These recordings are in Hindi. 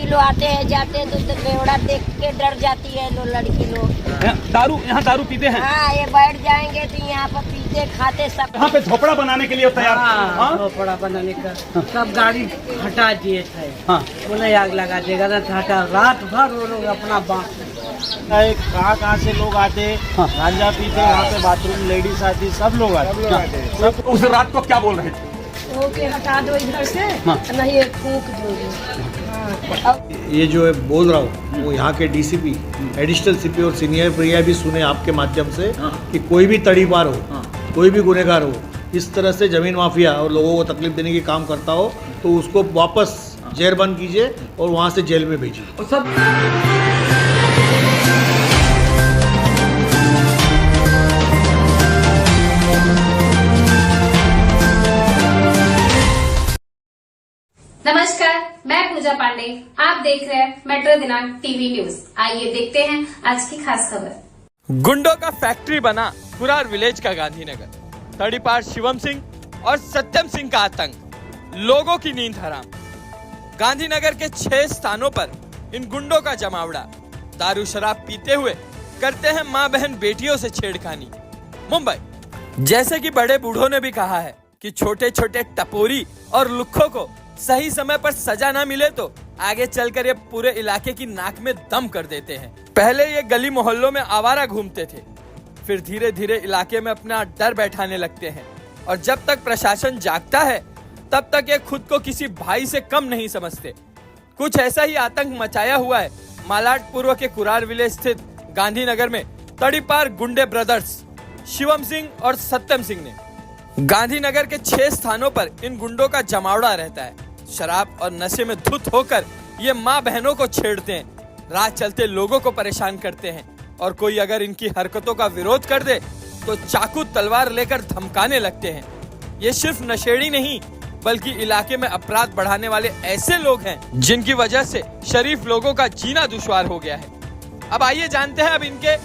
लड़की लोग आते हैं जाते हैं तो बेवड़ा देख के डर जाती है लो लड़की लोग। यहाँ दारू पीते हैं? हाँ, ये बैठ जाएंगे तो यहाँ पर पीते खाते सब। यहाँ पे झोपड़ा बनाने के लिए तैयार? हाँ, झोपड़ा बनाने का सब गाड़ी हटा दिए थे। हाँ, बोले आग लगा देगा ना, हटा। रात भर वो लोग अपना कहाँ से लोग आते, गांजा पीते, यहाँ पे बाथरूम लेडीज आती, सब लोग आते। सब उस रात को क्या बोल रहे थे? के हटा दो इधर से, नहीं फूंक दो। ये जो है बोल रहा हूँ वो यहाँ के डीसीपी, एडिशनल सीपी और सीनियर प्रिया भी सुने आपके माध्यम से कि कोई भी तड़ीपार हो, कोई भी गुनहगार हो, इस तरह से जमीन माफिया और लोगों को तकलीफ देने की काम करता हो तो उसको वापस जेरबंद कीजिए और वहाँ से जेल में भेजिए। सब नमस्कार, मैं पूजा पांडे। आप देख रहे हैं मेट्रो दिनांक टीवी न्यूज। आइए देखते हैं आज की खास खबर। गुंडों का फैक्ट्री बना कुरार विलेज का गांधीनगर। तड़ीपार शिवम सिंह और सत्यम सिंह का आतंक, लोगों की नींद हराम। गांधीनगर के 6 स्थानों पर इन गुंडों का जमावड़ा। दारू शराब पीते हुए करते हैं माँ बहन बेटियों से छेड़खानी। मुंबई जैसे कि बड़े बूढ़ों ने भी कहा है कि छोटे छोटे टपोरी और लुक्खों को सही समय पर सजा ना मिले तो आगे चलकर ये पूरे इलाके की नाक में दम कर देते हैं। पहले ये गली मोहल्लों में आवारा घूमते थे, फिर धीरे धीरे इलाके में अपना डर बैठाने लगते हैं और जब तक प्रशासन जागता है तब तक ये खुद को किसी भाई से कम नहीं समझते। कुछ ऐसा ही आतंक मचाया हुआ है मालाड पूर्व के कुरार विलेज स्थित गांधीनगर में तड़ीपार गुंडे ब्रदर्स शिवम सिंह और सत्यम सिंह ने। गांधीनगर के 6 स्थानों पर इन गुंडों का जमावड़ा रहता है। शराब और नशे में धुत होकर ये माँ बहनों को छेड़ते हैं, राह चलते लोगों को परेशान करते हैं और कोई अगर इनकी हरकतों का विरोध कर दे तो चाकू तलवार लेकर धमकाने लगते हैं। ये सिर्फ नशेड़ी नहीं बल्कि इलाके में अपराध बढ़ाने वाले ऐसे लोग हैं जिनकी वजह से शरीफ लोगों का जीना दुश्वार हो गया है। अब आइए जानते हैं अब इनके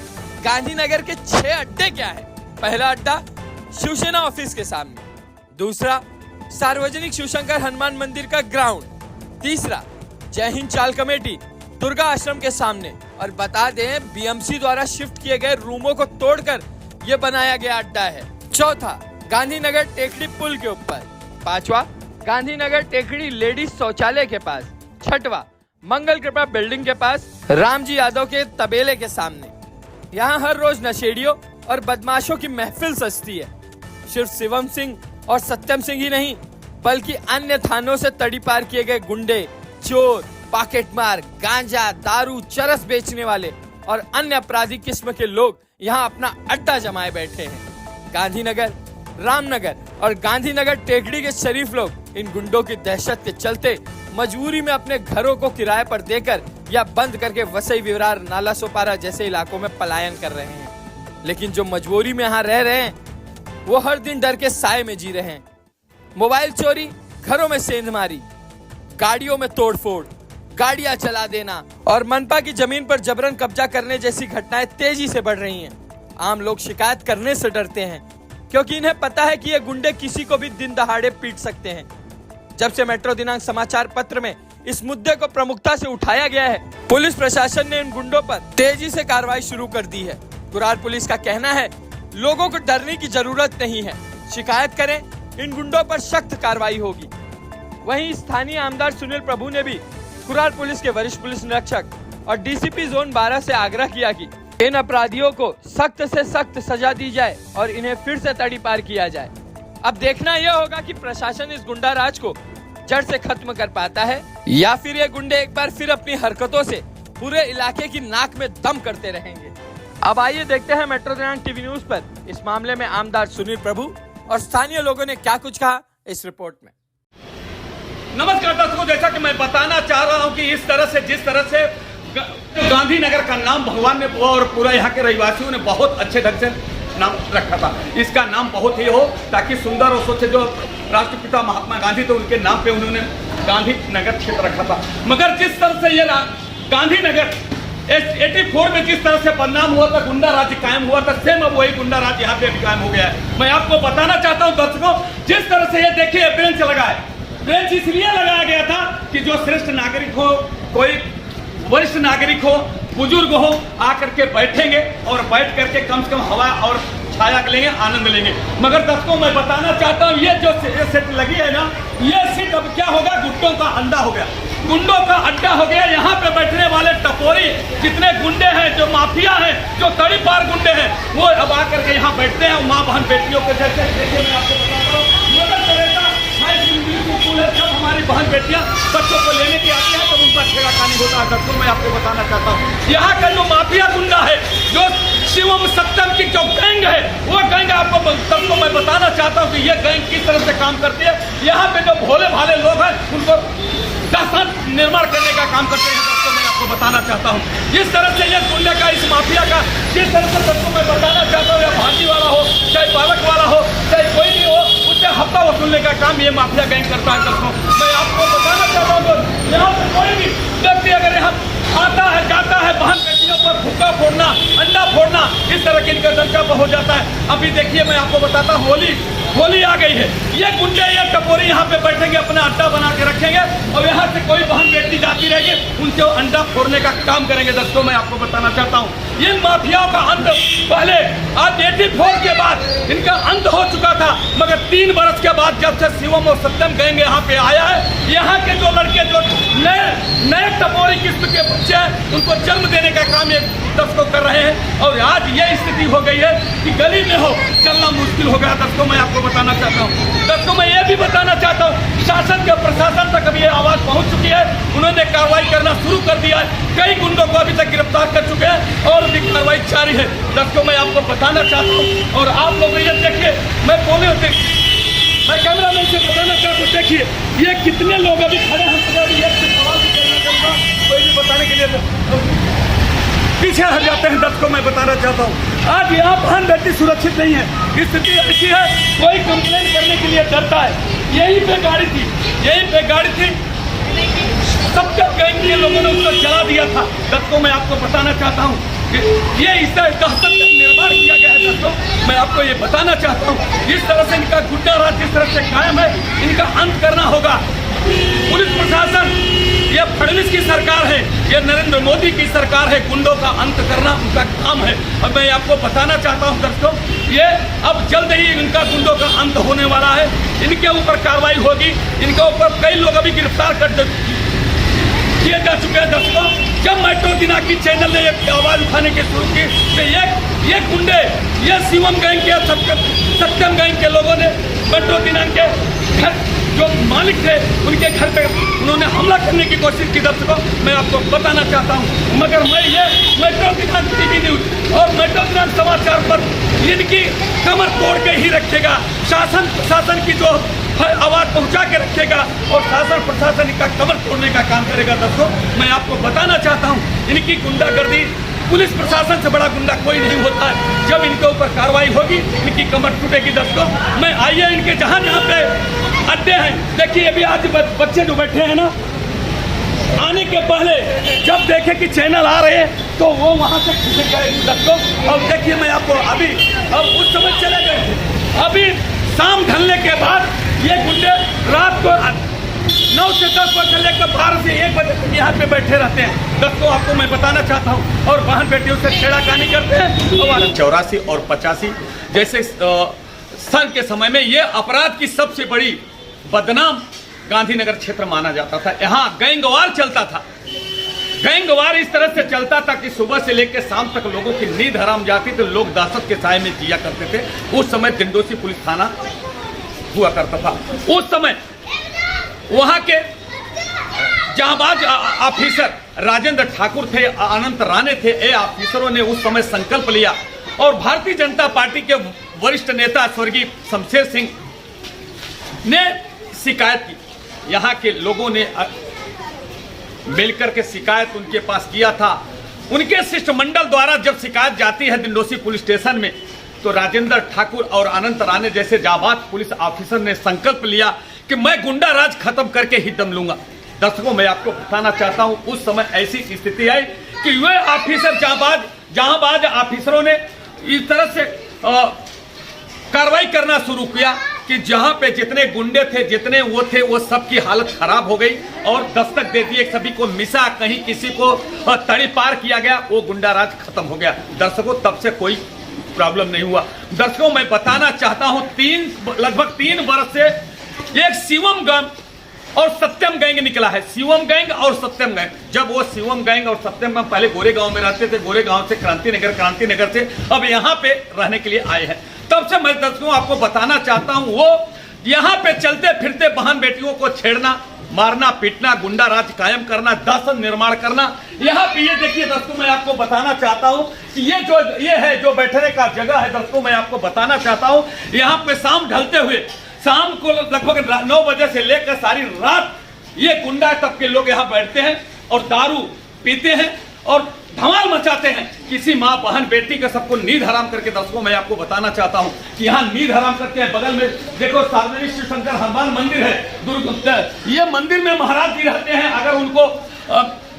गांधीनगर के 6 अड्डे क्या है। पहला अड्डा शिवसेना ऑफिस के सामने, दूसरा सार्वजनिक शिवशंकर हनुमान मंदिर का ग्राउंड, तीसरा जय हिंद चाल कमेटी दुर्गा आश्रम के सामने और बता दें बीएमसी द्वारा शिफ्ट किए गए रूमों को तोड़कर यह बनाया गया अड्डा है। चौथा गांधीनगर टेकड़ी पुल के ऊपर, पांचवा गांधीनगर टेकड़ी लेडीज शौचालय के पास, छठवा मंगल कृपा बिल्डिंग के पास रामजी यादव के तबेले के सामने। यहाँ हर रोज नशेड़ियों और बदमाशों की महफिल सजती है। सिर्फ शिवम सिंह और सत्यम सिंह ही नहीं बल्कि अन्य थानों से तड़ीपार किए गए गुंडे, चोर, पॉकेटमार, गांजा, दारू, चरस बेचने वाले और अन्य आपराधिक किस्म के लोग यहाँ अपना अड्डा जमाए बैठे हैं। गांधीनगर, रामनगर और गांधीनगर टेकड़ी के शरीफ लोग इन गुंडों की दहशत के चलते मजबूरी में अपने घरों को किराए पर देकर या बंद करके वसई विरार, नाला सोपारा जैसे इलाकों में पलायन कर रहे हैं। लेकिन जो मजबूरी में यहाँ रह रहे हैं वो हर दिन डर के साए में जी रहे हैं। मोबाइल चोरी, घरों में सेंधमारी, गाड़ियों में तोड़फोड़, गाड़ियां चला देना और मनपा की जमीन पर जबरन कब्जा करने जैसी घटनाएं तेजी से बढ़ रही हैं। आम लोग शिकायत करने से डरते हैं क्योंकि इन्हें पता है कि ये गुंडे किसी को भी दिन दहाड़े पीट सकते हैं। जब से मेट्रो दिनांक समाचार पत्र में इस मुद्दे को प्रमुखता से उठाया गया है, पुलिस प्रशासन ने इन गुंडों पर तेजी से कार्रवाई शुरू कर दी है। कुरार पुलिस का कहना है लोगों को डरने की जरूरत नहीं है, शिकायत करें, इन गुंडों पर सख्त कार्रवाई होगी। वहीं स्थानीय आमदार सुनील प्रभु ने भी कुरार पुलिस के वरिष्ठ पुलिस निरीक्षक और डीसीपी जोन 12 से आग्रह किया कि इन अपराधियों को सख्त से सख्त सजा दी जाए और इन्हें फिर से तड़ीपार किया जाए। अब देखना यह होगा कि प्रशासन इस गुंडा राज को जड़ से खत्म कर पाता है या फिर ये गुंडे एक बार फिर अपनी हरकतों से पूरे इलाके की नाक में दम करते रहेंगे। अब आइए देखते हैं मेट्रो दिनांक टीवी न्यूज पर इस मामले में आमदार सुनील प्रभु और स्थानीय लोगों ने क्या कुछ कहा इस रिपोर्ट में। नमस्कार दर्शकों, जैसा कि मैं बताना चाह रहा हूं कि इस तरह से जिस तरह से गांधीनगर का नाम भगवान ने और पूरा यहाँ के रहवासियों ने बहुत अच्छे ढंग से नाम रखा था। इसका नाम बहुत ही हो ताकि सुंदर और स्वच्छ, जो राष्ट्रपिता महात्मा गांधी थे उनके नाम पे उन्होंने गांधीनगर क्षेत्र रखा था। मगर जिस तरह से ये गांधीनगर 84 में जिस तरह से बदनाम हुआ था, गुंडा राज कायम हुआ था, सेम अब वही गुंडा राज यहाँ पे भी कायम हो गया है। मैं आपको बताना चाहता हूँ दर्शकों, जिस तरह से ये देखिए बेंच लगा है, बेंच इसलिए लगाया गया था कि जो श्रेष्ठ नागरिक हो, कोई वरिष्ठ नागरिक हो, बुजुर्ग हो, आकर के बैठेंगे और बैठ करके कम से कम हवा और छाया लेंगे, आनंद लेंगे। मगर दर्शकों मैं बताना चाहता हूँ, ये जो सीट लगी है ना, ये सीट अब क्या होगा, गुंडों का अड्डा हो गया, गुंडों का अड्डा हो गया। यहाँ पे बैठने वाले टपोरी जितने गुंडे हैं, जो माफिया हैं, जो तड़ी पार गुंडे हैं, वो अब आकर के यहाँ बैठते हैं। माँ बहन बेटियों के जैसे देखिए, मैं आपको बताता हूँ, मदर टेरेसा स्कूल है, जब हमारी बहन बेटियां बच्चों को लेने के आती हैं तब उनका छेड़खानी होता है। दर्शकों मैं आपको बताना चाहता हूँ, यहाँ का जो माफिया गुंडा है, जो शिवम सत्यम की जो गैंग है, वो गैंग आपको सबको मैं बताना चाहता हूँ कि ये गैंग किस तरह से काम करती है। यहाँ पे जो भोले भाले लोग हैं, उनको दहशत निर्माण करने का काम करते हैं। दोस्तों मैं आपको बताना चाहता हूँ, जिस तरह से ये गुंडे का, इस माफिया का, जिस तरह से सबको मैं बताना चाहता हूँ, या भांजी वाला हो, चाहे बालक वाला हो, चाहे कोई भी हो, उससे हफ्ता वसूलने का काम ये माफिया गैंग करता है। दोस्तों मैं आपको बताना चाहता हूँ, यहाँ पे कोई भी व्यक्ति अगर यहाँ आता है, जाता है, बहन बेटियों पर भुक्का फोड़ना, अंडा फोड़ना, इस तरह की इनका दर्जा हो जाता है। अभी देखिए मैं आपको बताता हूँ, होली आ गई है, ये गुंडे, ये टपोरी यहाँ पे बैठेंगे, अपना अड्डा बना के रखेंगे और यहाँ से कोई बहन बेटी जाती रहेगी, उनसे अंडा फोड़ने का काम करेंगे। दोस्तों मैं आपको बताना चाहता हूँ, इन माफियाओं का अंत पहले आज 84 के बाद इनका अंत हो चुका था, मगर 3 बरस के बाद जब से शिवम और सत्यम गैंग यहाँ पे आया है, यहाँ के जो लड़के, जो नए टपोरी किस्म के बच्चे हैं, उनको जन्म देने का काम ये दर्शकों कर रहे हैं। और आज ये स्थिति हो गई है कि गली में हो चलना मुश्किल हो गया। दर्शकों मैं आपको बताना चाहता हूँ, दर्शकों मैं ये भी बताना चाहता हूँ, शासन के प्रशासन तक अभी ये आवाज़ पहुँच चुकी है, उन्होंने कार्रवाई करना शुरू कर दिया है, कई गुंडों को अभी तक गिरफ्तार कर चुके हैं और भी कार्रवाई जारी है। दर्शकों मैं आपको बताना चाहता हूँ, और आप लोग ये देखिए, मैं कैमरा मैन से बताना चाहता हूँ, देखिए ये कितने लोग अभी खड़े हैं, सवाल भी करना चाहूँगा, कोई भी बताने के लिए पीछे हट जाते हैं। दर्शकों मैं बताना चाहता हूँ, आज यहाँ बहन बेटी सुरक्षित नहीं है, स्थिति ऐसी है, कोई कंप्लेन करने के लिए डरता है। यहीं पे गाड़ी थी, सबके गैंग के लोगों ने उसको जला दिया था। दर्शकों मैं आपको बताना चाहता हूँ कि ये इस तरह दहशत का निर्माण किया गया है। दर्शकों मैं आपको ये बताना चाहता हूँ, जिस तरह से इनका गुंडा राज जिस तरह से कायम है, इनका अंत करना होगा। पुलिस प्रशासन, ये फडणवीस की सरकार है, ये नरेंद्र मोदी की सरकार है, गुंडों का अंत करना उनका काम है। और मैं आपको बताना चाहता हूं दर्शकों, ये अब जल्द ही इनका गुंडों का अंत होने वाला है, इनके ऊपर कार्रवाई होगी, इनके ऊपर कई लोग अभी गिरफ्तार कर किए जा चुके हैं। दर्शकों जब मेट्रो दिनाकी चैनल ने एक आवाज़ उठाने की शुरू की तो ये गुंडे, ये शिवम गैंग के, सत्यम गैंग के लोगों ने मेट्रो दिनांक के घर जो मालिक थे उनके घर पे उन्होंने हमला करने की कोशिश की। दर्शकों मैं आपको बताना चाहता हूं, मगर मैं ये मेट्रो दिनांक टीवी न्यूज और मेट्रो दिनांक समाचार पर इनकी कमर तोड़ के ही रखेगा, शासन प्रशासन की जो आवाज़ पहुंचा के रखेगा और शासन प्रशासन इनका कमर तोड़ने का काम करेगा। दोस्तों मैं आपको बताना चाहता हूं, इनकी गुंडागर्दी, पुलिस प्रशासन से बड़ा गुंडा कोई नहीं होता है। जब इनके ऊपर कार्रवाई होगी, इनकी कमर टूटेगी। दोस्तों मैं आइए इनके जहाँ पे अड्डे हैं, देखिए अभी आज बच्चे जो बैठे हैं ना, आने के पहले जब देखे कि चैनल आ रहे हैं तो वो वहाँ से खिसक गए। दोस्तों और देखिए मैं आपको अब उस समय चले गए थे, अभी शाम ढलने के बाद ये गुंडे रात को 9 से 10 बजे लेकर 12 से 1 बजे तक यहाँ पे बैठे रहते हैं। दोस्तों आपको मैं बताना चाहता हूँ, और बहन बेटियों से छेड़खानी करते हैं। और 84 और 85 जैसे सन के समय में ये अपराध की सबसे बड़ी बदनाम गांधीनगर क्षेत्र माना जाता था। यहाँ गैंगवार चलता था, गैंगवार इस तरह से चलता था कि सुबह से लेकर शाम तक लोगों की नींद हराम जाती थी, लोग दहशत के साए में जिया करते थे। उस समय दिंडोसी पुलिस थाना हुआ करता था। उस समय वहां के जांबाज ऑफिसर राजेंद्र ठाकुर थे, अनंत राणे थे, ये ऑफिसरों ने उस समय संकल्प लिया और भारतीय जनता पार्टी के वरिष्ठ नेता स्वर्गीय शमशेर सिंह ने शिकायत की। यहाँ के लोगों ने मिलकर के शिकायत उनके पास किया था। उनके शिष्टमंडल द्वारा जब शिकायत जाती है दिंडोसी पुलिस स्टेशन में, तो राजेंद्र ठाकुर और अनंत राणे जैसे जाबाज पुलिस ऑफिसर ने संकल्प लिया कि मैं गुंडा राज खत्म करके ही दम लूंगा। दर्शकों मैं आपको बताना चाहता हूं, उस समय ऐसी स्थिति आई कि वे ऑफिसर जाबाज ऑफिसरों ने इस तरह से कार्रवाई करना शुरू किया कि जहां पे जितने गुंडे थे, जितने वो थे, वो सबकी हालत खराब हो गई और दस्तक दे दिए, सभी को मिसा, कहीं किसी को तड़ी पार किया गया, वो गुंडा राज खत्म हो गया। दर्शकों, तब से कोई प्रॉब्लम नहीं हुआ। दर्शकों, मैं बताना चाहता हूं, लगभग 3 वर्ष से एक शिवम गैंग और सत्यम गैंग निकला है। शिवम गैंग और सत्यम गैंग। जब वो शिवम गैंग और सत्यम गैंग पहले गोरेगांव में रहते थे, गोरेगांव से क्रांतिनगर से अब यहाँ पे रहने के लिए आए हैं। तब से मैं दर्शकों आपको बताना चाहता हूँ, वो यहाँ पे चलते फिरते बहन बेटियों को छेड़ना, मारना, पीटना, गुंडा राज कायम करना, दहशत निर्माण करना। यहाँ पे ये देखिए दर्शकों, मैं आपको बताना चाहता हूँ कि ये है जो बैठने का जगह है। दर्शकों, मैं आपको बताना चाहता हूँ, यहाँ पे शाम ढलते हुए, शाम को लगभग 9 बजे से लेकर सारी रात ये गुंडा तब के लोग यहाँ बैठते हैं और दारू पीते हैं और धमाल मचाते हैं। किसी माँ बहन बेटी का सबको नींद हराम करके। दर्शकों, मैं आपको बताना चाहता हूँ कि यहाँ नींद हराम करके है। बगल में देखो सार्वजनिक शिव शंकर हनुमान मंदिर है, ये मंदिर में महाराज जी रहते हैं। अगर उनको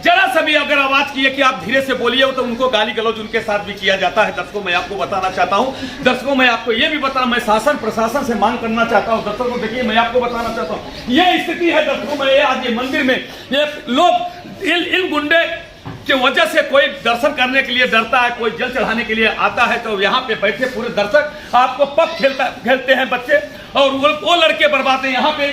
जरा सा भी अगर आवाज किए कि आप धीरे से बोलिए तो उनको गाली गलौज उनके साथ भी किया जाता है। दर्शकों, मैं आपको बताना चाहता हूं, दर्शकों मैं आपको ये भी बताना, मैं शासन प्रशासन से मांग करना चाहता हूं। दर्शकों देखिए, मैं आपको बताना चाहता हूं, ये स्थिति है दर्शकों में। आज ये मंदिर में ये लोग इन गुंडे की वजह से कोई दर्शन करने के लिए डरता है, कोई जल चढ़ाने के लिए आता है तो यहाँ पे बैठे पूरे दर्शक आपको पब खेलते हैं बच्चे, और वो लड़के बर्बाद हैं। यहाँ पे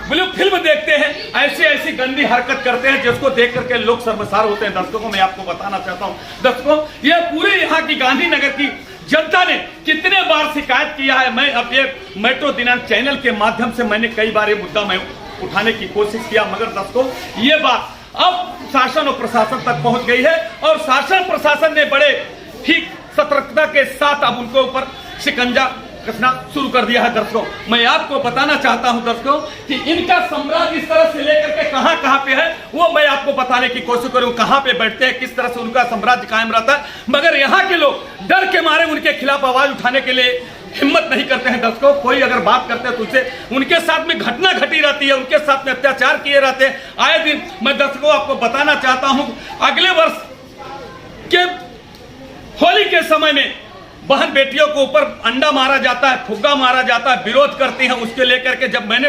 ब्लू फिल्म देखते हैं, ऐसी गंदी हरकत करते हैं जिसको देख करके लोग शर्मसार होते हैं। दर्शकों, मैं आपको बताना चाहता हूँ, दर्शकों ये पूरे यहाँ की गांधीनगर की जनता ने कितने बार शिकायत किया है। मैं अब ये मेट्रो दिनांक चैनल के माध्यम से मैंने कई बार ये मुद्दा मैं उठाने की कोशिश किया, मगर दर्शकों ये बात अब शासन और प्रशासन तक पहुंच गई है और शासन प्रशासन ने बड़े ठीक सतर्कता के साथ अब उनके ऊपर शिकंजा कसना शुरू कर दिया है। दर्शकों, मैं आपको बताना चाहता हूं दर्शकों कि इनका साम्राज्य इस तरह से लेकर के कहां पे है, वो मैं आपको बताने की कोशिश करूं। कहां पे बैठते हैं, किस तरह से उनका साम्राज्य कायम रहता है, मगर यहाँ के लोग डर के मारे उनके खिलाफ आवाज उठाने के लिए हिम्मत नहीं करते हैं। दर्शकों, कोई अगर बात करते हैं तो उसे उनके साथ में घटना घटी रहती है, उनके साथ में अत्याचार किए रहते हैं आए दिन। मैं दर्शकों आपको बताना चाहता हूं, अगले वर्ष के होली के समय में बहन बेटियों को ऊपर अंडा मारा जाता है, फुग्गा मारा जाता है, विरोध करती हैं उसके लेकर के। जब मैंने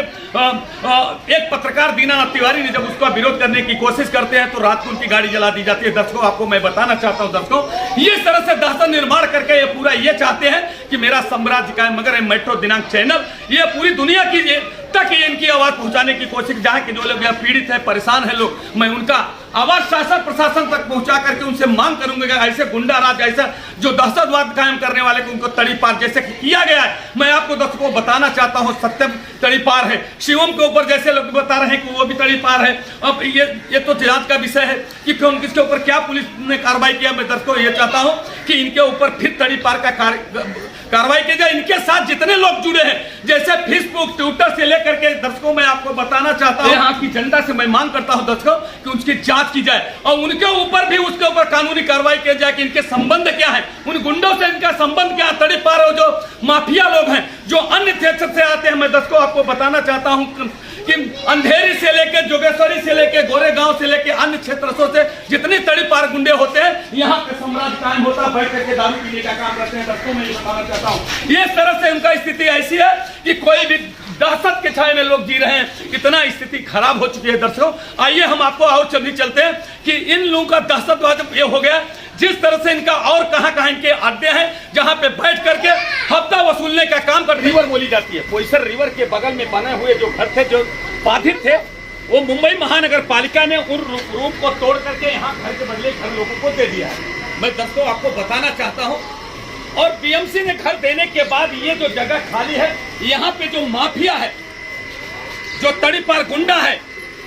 एक पत्रकार दीनानाथ तिवारी ने जब उसका विरोध करने की कोशिश करते हैं तो रात को उनकी गाड़ी जला दी जाती है। दर्शकों, आपको मैं बताना चाहता हूं दर्शकों, ये तरह से दहशत निर्माण करके ये पूरा ये चाहते हैं कि मेरा साम्राज्य का है, मगर मेट्रो दिनांक चैनल ये पूरी दुनिया की तक इनकी आवाज पहुंचाने की कोशिश, जहां के जो लोग यहाँ पीड़ित है, परेशान है लोग, मैं उनका आवाज शासन प्रशासन तक पहुंचा करके उनसे मांग करूंगा कि ऐसे गुंडा राज, ऐसा जो दहशतवाद कायम करने वाले को उनको तड़ी पार जैसे किया गया है। मैं आपको दर्शकों बताना चाहता हूं, सत्यम तड़ी पार है, शिवम के ऊपर जैसे लोग बता रहे हैं कि वो भी तड़ी पार है। अब ये तो जांच का विषय है कि कौन किसके ऊपर क्या पुलिस ने कार्रवाई किया। मैं दर्शकों ये चाहता हूं कि इनके ऊपर फिर तड़ी पार का कार्रवाई की जाए। इनके साथ जितने लोग जुड़े हैं, जैसे फेसबुक ट्विटर से लेकर के, दर्शकों मैं आपको बताना चाहता हूं, यहाँ की जनता से मैं मांग करता हूं दर्शकों कि उसकी जांच की जाए और उनके ऊपर भी उसके ऊपर कानूनी कार्रवाई की जाए कि इनके संबंध क्या है, उन गुंडों से इनका संबंध क्या, तड़ी पार हो जो माफिया लोग हैं, जो अन्य क्षेत्र से आते हैं। मैं दर्शकों आपको बताना चाहता हूं कि अंधेरी से लेके जोगेश्वरी से लेके गोरेगांव से लेके अन्य क्षेत्रों से जितने तड़ी पार गुंडे होते हैं, यहाँ पे साम्राज्य कायम होता है, बैठ करके दारू पीने का काम करते हैं। दर्शकों मैं ये बताना चाहता हूँ, ये तरह से उनका स्थिति ऐसी है कि कोई भी दहशत के छाए में लोग जी रहे हैं, इतना स्थिति खराब हो चुकी है। दर्शकों आइए हम आपको और चलते हैं कि इन लोगों का दहशतवाद ये हो गया, जिस तरह से इनका और कहां इनके अड्डे हैं, जहां पे बैठ करके हफ्ता वसूलने का काम कर। रिवर बोली जाती है, पोईसर रिवर के बगल में बने हुए जो घर थे, जो बाधित थे, वो मुंबई महानगर पालिका ने उन रूम को तोड़ करके यहाँ घर के बदले घर लोगों को दे दिया है। मैं दर्शकों आपको बताना चाहता हूँ, और बीएमसी ने घर देने के बाद ये जो जगह खाली है, यहाँ पे जो माफिया है, जो तड़ी पार गुंडा है,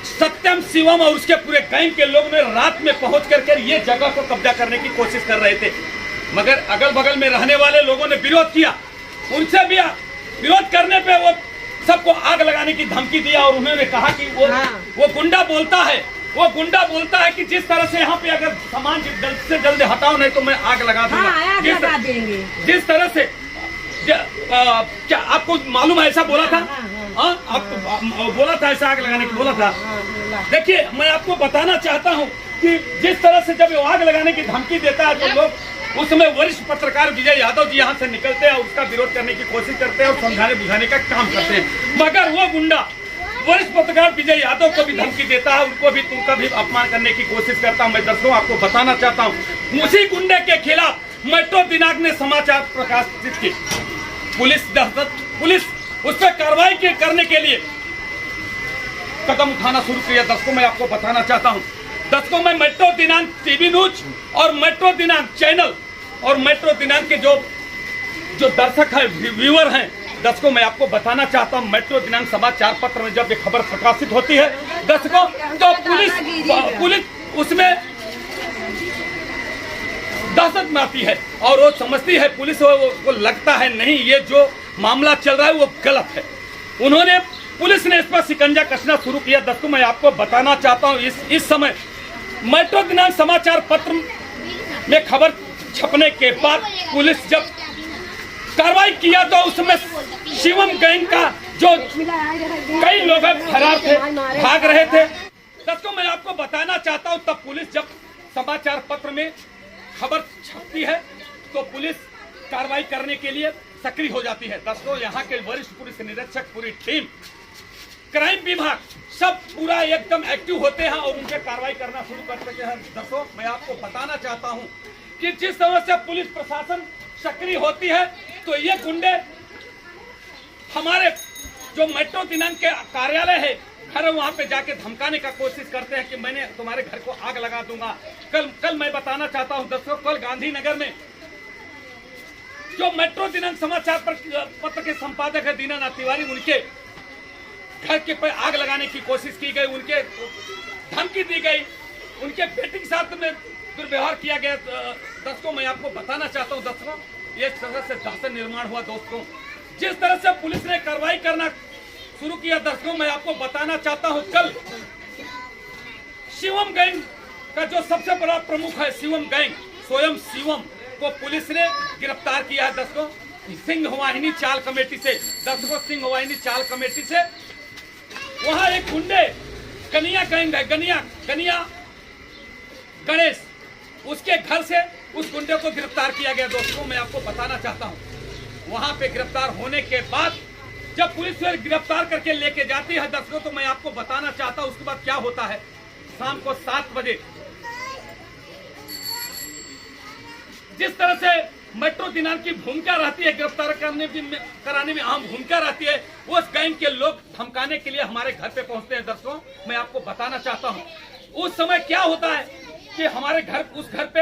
सत्यम शिवम और उसके पूरे गैंग के लोग ने रात में पहुंच करके ये जगह को कब्जा करने की कोशिश कर रहे थे, मगर अगल बगल में रहने वाले लोगों ने विरोध किया। उनसे भी विरोध करने पे वो सबको आग लगाने की धमकी दिया और उन्होंने कहा कि वो गुंडा बोलता है कि जिस तरह से यहाँ पे अगर सामान जल्द से जल्द हटाओ नहीं तो मैं आग लगा दूंगा। जिस तरह से क्या आपको मालूम है ऐसा बोला था? आपको बोला था ऐसा आग लगाने की बोला था। देखिए मैं आपको बताना चाहता हूँ कि जिस तरह से जब आग लगाने की धमकी देता है तो लोग उसमें वरिष्ठ पत्रकार विजय यादव जी यहाँ से निकलते हैं और उसका विरोध करने की कोशिश करते हैं और समझाने बुझाने का काम करते हैं, मगर वो गुंडा वरिष्ठ पत्रकार विजय यादव को भी धमकी देता है, उनका भी अपमान करने की कोशिश करता हूं। मैं दर्शकों आपको बताना चाहता हूं, उसी गुंडे के खिलाफ मेट्रो दिनांक ने समाचार प्रकाशित की। पुलिस उस पर कार्रवाई करने के लिए कदम उठाना शुरू किया। दर्शकों मैं आपको बताना चाहता हूं, दर्शकों मैं मेट्रो दिनांक टीवी न्यूज और मेट्रो दिनांक चैनल और मेट्रो दिनांक के जो दर्शक है, व्यूअर हैं, दर्शकों मैं आपको बताना चाहता हूं, मेट्रो दिनांक समाचार पत्र में जब ये खबर प्रकाशित होती है दर्शकों, तो पुलिस उसमें दहशत में आती है और वो समझती है, पुलिस को लगता है नहीं ये जो मामला चल रहा है वो गलत है। पुलिस ने इस पर शिकंजा कसना शुरू किया। दर्शकों मैं आपको बताना चाहता हूं, इस समय मेट्रो दिनांक समाचार पत्र में खबर छपने के बाद पुलिस जब कार्रवाई किया तो उसमें शिवम गैंग का जो कई लोग फरार थे, भाग रहे थे। दर्शकों मैं आपको बताना चाहता हूं, तब पुलिस जब समाचार पत्र में खबर छपती है तो पुलिस कार्रवाई करने के लिए सक्रिय हो जाती है। दर्शकों यहाँ के वरिष्ठ पुलिस निरीक्षक, पूरी टीम, क्राइम विभाग सब पूरा एकदम एक्टिव होते हैं और उनके कार्रवाई करना शुरू कर सकते हैं। दर्शकों मैं आपको बताना चाहता हूं कि जिस तरह से पुलिस प्रशासन सक्रिय होती है तो ये गुंडे हमारे जो मेट्रो दिनांक के कार्यालय है घर, वहां पे जाके धमकाने का कोशिश करते हैं कि मैंने तुम्हारे घर को आग लगा दूंगा। कल मैं बताना चाहता हूं दर्शकों, कल गांधीनगर में जो मेट्रो दिनांक समाचार पत्र के संपादक है दीनानाथ तिवारी, उनके घर के पर आग लगाने की कोशिश की गई, उनके धमकी दी गई, उनके बेटे के साथ में दुर्व्यवहार किया गया। दर्शकों मैं आपको बताना चाहता हूं दर्शकों, ये तरह से दहशत निर्माण हुआ। दोस्तों जिस तरह से पुलिस ने कार्रवाई करना शुरू किया, दर्शकों मैं आपको बताना चाहता हूं, कल शिवम गैंग का जो सबसे बड़ा प्रमुख है शिवम गैंग, स्वयं शिवम को पुलिस ने गिरफ्तार किया है। दर्शकों सिंह वाहिनी चाल कमेटी से, दर्शकों सिंह वाहिनी चाल कमेटी से वहां एक गुंडे कनिया गैंग है, कनिया गणेश, उसके घर से उस गुंडे को गिरफ्तार किया गया। दोस्तों मैं आपको बताना चाहता हूं, वहां पे गिरफ्तार होने के बाद जब पुलिस गिरफ्तार करके लेके जाती है दर्शकों, तो मैं आपको बताना चाहता हूं उसके बाद क्या होता है। शाम को 7 बजे जिस तरह से मेट्रो दिनांक की भूमिका रहती है, गिरफ्तार कराने में अहम भूमिका रहती है, उस गैंग के लोग धमकाने के लिए हमारे घर पे पहुंचते हैं। दर्शकों मैं आपको बताना चाहता हूं उस समय क्या होता है कि हमारे घर, उस घर पे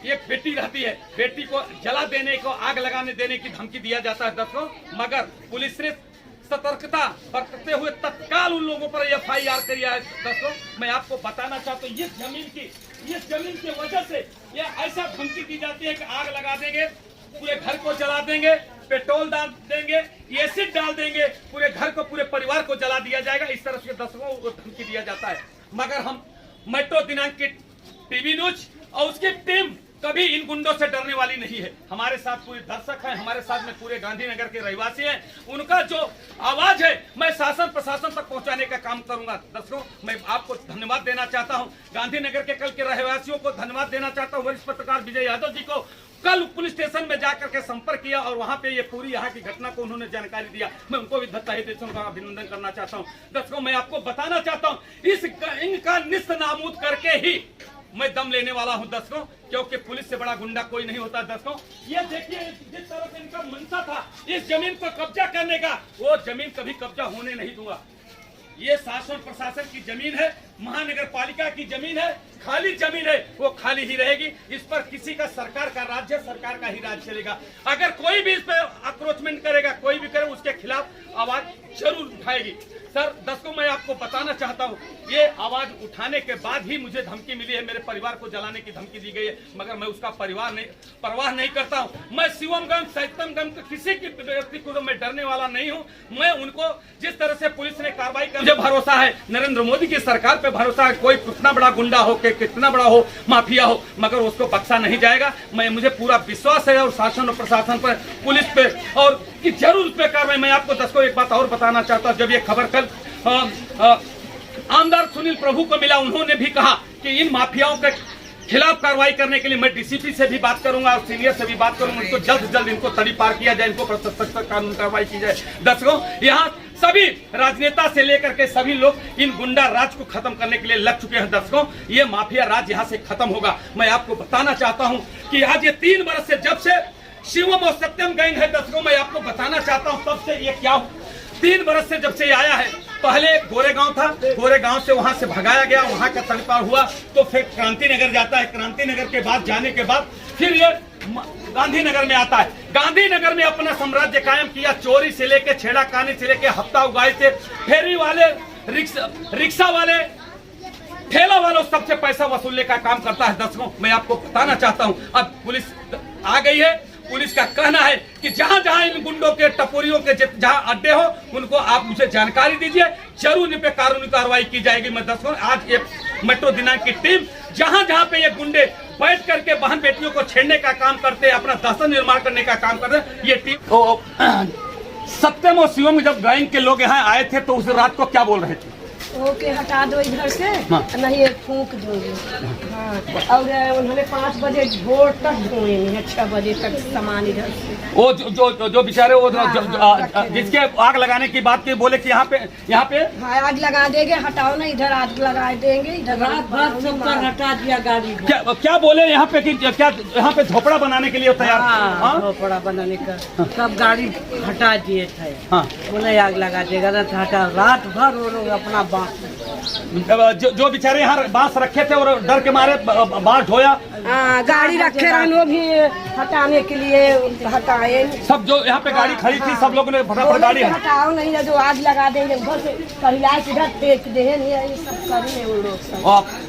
एक बेटी रहती है, बेटी को जला देने को, आग लगाने देने की धमकी दिया जाता है। दर्शकों मगर पुलिस ने सतर्कता बरतते हुए तत्काल उन लोगों पर FIR किया है। दर्शकों मैं आपको बताना चाहता हूँ, इस जमीन की वजह से ये ऐसा धमकी दी जाती है कि आग लगा देंगे, पूरे घर को जला देंगे, पेट्रोल डाल देंगे, एसिड डाल देंगे, पूरे घर को, पूरे परिवार को जला दिया जाएगा। इस तरह से दर्शकों को धमकी दिया जाता है। मगर हम मेट्रो दिनांक की टीवी न्यूज और उसकी टीम कभी इन गुंडों से डरने वाली नहीं है। हमारे साथ पूरे दर्शक हैं, हमारे साथ में पूरे गांधीनगर के रहवासी हैं, उनका जो आवाज है मैं शासन प्रशासन तक पहुंचाने का काम करूंगा। दर्शकों मैं आपको धन्यवाद देना चाहता हूं, गांधीनगर के कल के रहवासियों को धन्यवाद देना चाहता हूं, वरिष्ठ पत्रकार विजय यादव जी को कल पुलिस स्टेशन में जाकर के संपर्क किया और वहां पे ये पूरी यहाँ की घटना को उन्होंने जानकारी दिया। मैं उनको भी तहे दिल से अभिनंदन करना चाहता हूँ। दर्शकों मैं आपको बताना चाहता हूँ, इनका निस्त नाबूद करके ही मैं दम लेने वाला हूं दर्शकों, क्योंकि पुलिस से बड़ा गुंडा कोई नहीं होता। दर्शकों ये देखिए जिस तरह से इनका मनसा था इस जमीन पर कब्जा करने का, वो जमीन कभी कब्जा होने नहीं दूंगा। ये शासन प्रशासन की जमीन है, महानगर पालिका की जमीन है, खाली जमीन है, वो खाली ही रहेगी। इस पर किसी का सरकार का राज्य, सरकार का ही राज चलेगा। अगर कोई भी इस पर अक्रोचमेंट करेगा, कोई भी करे, उसके खिलाफ आवाज जरूर उठाएगी। सर दर्शकों मैं आपको बताना चाहता हूँ, ये आवाज उठाने के बाद ही मुझे धमकी मिली है, मेरे परिवार को जलाने की धमकी दी गई है, मगर मैं उसका परवाह नहीं करता हूँ। मैं शिवमगंज, सैतमगंज किसी की व्यक्ति को मैं डरने वाला नहीं हूँ। मैं उनको जिस तरह से पुलिस ने कार्रवाई कर, मुझे भरोसा है, नरेंद्र मोदी की सरकार पे भरोसा है, कोई कितना बड़ा गुंडा हो, कितना बड़ा हो, माफिया हो, मगर उसको बख्शा नहीं जाएगा। मुझे पूरा विश्वास है और शासन और प्रशासन पर, पुलिस पे, और कि जरूर उस पे कार्रवाई। मैं आपको दर्शकों एक बात और बताना चाहता हूँ, जब ये खबर कल आमदार सुनील प्रभु को मिला, उन्होंने भी कहा कि इन माफियाओं के खिलाफ कार्रवाई करने के लिए मैं डीसीपी से भी बात करूंगा और सीनियर से भी बात करूंगा। इनको जल्द से जल्द इनको तड़ी पार किया जाए, इनको पर सख्त कानून कार्रवाई की जाए। दर्शकों, यहाँ सभी राजनेता से लेकर के सभी लोग इन गुंडा राज को खत्म करने के लिए लग चुके हैं। दर्शकों, ये माफिया राज यहाँ से खत्म होगा। मैं आपको बताना चाहता हूँ कि आज ये 3 वर्ष से जब से शिवम और सत्यम गैंग है, दर्शकों मैं आपको बताना चाहता हूँ तब से ये क्या 3 वर्ष से जब से आया है। पहले गोरेगांव था, गोरेगांव से वहां से भगाया गया, वहां का तड़पार हुआ तो फिर क्रांति नगर जाता है, क्रांति नगर के बाद जाने के बाद फिर ये गांधीनगर में आता है। गांधीनगर में अपना साम्राज्य कायम किया, चोरी से लेके छेड़ाखानी से लेके हफ्ता उगाई से फेरी वाले, रिक्शा वाले, ठेला वालों सबसे पैसा वसूलने का काम करता है। दर्शकों, मैं आपको बताना चाहता हूं, अब पुलिस आ गई है। पुलिस का कहना है कि जहां जहां इन गुंडों के, टपोरियों के जहां अड्डे हो उनको आप मुझे जानकारी दीजिए, जरूर इन पे कानूनी कार्रवाई की जाएगी। मैं दर्शकों, आज ये मेट्रो दिनांक की टीम जहां जहां पे ये गुंडे बैठ करके बहन बेटियों को छेड़ने का काम करते हैं, अपना दहशत निर्माण करने का काम करते हैं, ये टीम सत्यम और शिवम जब गैंग के लोग यहाँ आए थे तो उस रात को क्या बोल रहे थे? ओके हटा दो इधर से, नहीं ये फूंक दोगे। हाँ, और उन्होंने 5 बजे भोर तक ढूंढेंगे, 6 बजे तक सामान इधर से। वो जो बेचारे वो जिसके आग लगाने की बात की, बोले कि यहाँ पे हाँ आग लगा देंगे, हटाओ ना इधर आग लगा देंगे, इधर रात भर सब पर हटा दिया गाड़ी। क्या बोले यहाँ पे कि क्या यहाँ पे झोपड़ा बनाने के लिए तैयार? हाँ, झोपड़ा बनाने का सब गाड़ी हटा दिए थे। हाँ, बोले आग लगा देगा ना, हटा। रात भर वो लोग अपना जो बेचारे यहाँ बांस रखे थे और डर के मारे बाहर ढोया। गाड़ी रखे वो भी हटाने के लिए हटाए। सब जो यहाँ पे गाड़ी खड़ी थी सब लोगों ने फटाफट गाड़ी हटाओ, नहीं जो आग लगा देंगे उधर से कहिला इधर फेंक दे, ये सब करेंगे वो लोग।